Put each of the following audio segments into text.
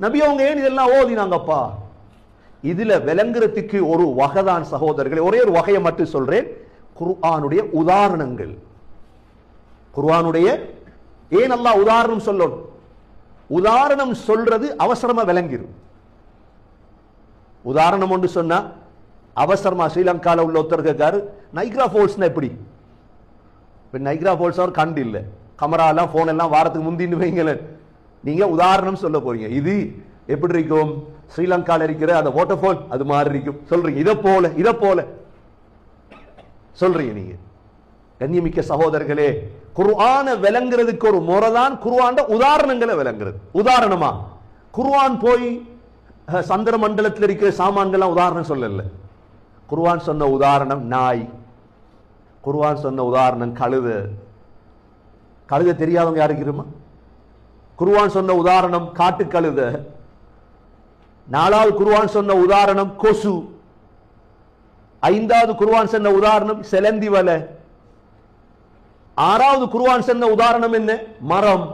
நபி அவங்க ஏன் இதெல்லாம் ஓதினாங்கப்பா? இதுல விளங்குறதுக்கு ஒரு வகைதான் சகோதரர்களே. ஒரே ஒரு வகையை மட்டும் சொல்றேன். குர்ஆனுடைய உதாரணங்கள். குர்ஆனுடைய ஏன் அல்லாஹ் உதாரணம் சொல்லணும்? உதாரணம் சொல்றது அவசரமா விளங்கிரும். உதாரணம் ஒன்று சொன்னா அவசரமா ஸ்ரீலங்கால உள்ள ஒருத்தர் கேட்காரு, நைக்ரா ஃபால்ஸ்னா எப்படி? நைக்ரா ஃபால்ஸ் அவர் கண்டு இல்லை, கமராலாம் போன் எல்லாம் வாரத்துக்கு முந்தின்னு வைங்களேன். நீங்க உதாரணம் சொல்ல போறீங்க. இது எப்படி இருக்கும்? ஸ்ரீலங்கால இருக்கிற அந்த வாட்டர் ஃபால் அது மாதிரி இருக்கும் சொல்றீங்க. இதை போல சொல்றீங்க நீங்க. கண்ணியமிக்க சகோதரர்களே, குர்ஆனை விளங்குறதுக்கு ஒரு முறைதான் குர்ஆன் உதாரணங்களை விளங்குறது. உதாரணமா குர்ஆன் போய் சந்திர மண்டலத்தில் இருக்கிற சாமான்கள் உதாரணம் சொல்லல. குர்ஆன் சொன்ன உதாரணம் நாய், குர்ஆன் சொன்ன உதாரணம் கழுதை தெரியாதவங்க யாருக்கு இருக்குமா? குர்ஆன் சொன்ன உதாரணம் காட்டு கழுத. நாலாவது குர்ஆன் சொன்ன உதாரணம் கொசு. ஐந்தாவது குர்ஆன் சொன்ன உதாரணம் செலந்தி வலை. ஆறாவது குர்ஆன் சொன்ன உதாரணம் என்ன? மரம்.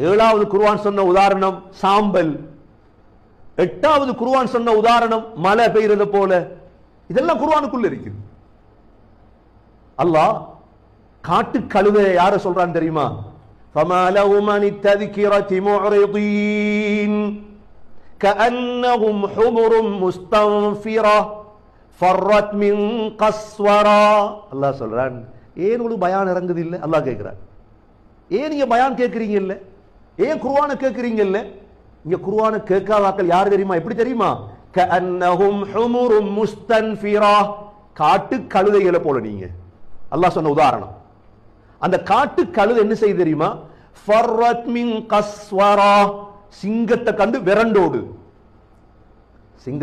ஏழாவது குர்ஆன் சொன்ன உதாரணம் சாம்பல். எட்டாவது குர்ஆன் சொன்ன உதாரணம் மழை பெய்யறது போல. இதெல்லாம் குர்ஆனுக்குள்ள இருக்கு. அல்லாஹ் காட்டு கழுதை யார சொல்றான் தெரியுமா? فما لهم عن التذكرة معرضين كأنهم حمر مستنفرة فرت من قسورة. அல்லாஹ் சொல்றான், ஏன் உங்களுக்கு பயான் இறங்குது இல்ல? அல்லாஹ் கேட்கிறான், ஏன் நீங்க பயான் கேட்கறீங்க இல்ல? ஏன் குர்ஆனை கேட்கறீங்க இல்ல? இங்க குர்ஆனை கேட்காதாக்கள் யார் தெரியுமா? எப்படி தெரியுமா? كأنهم حمر مستنفرة, காட்டு கழுதைகளை போல நீங்க. அல்லாஹ் சொன்ன உதாரணம். அந்த காட்டு கழுதை என்ன செய்ய தெரியுமா? ஃபர்ரத் மின் கஸ்வரா, சிங்கத்தை கண்டு விரண்டோடு. சிங்க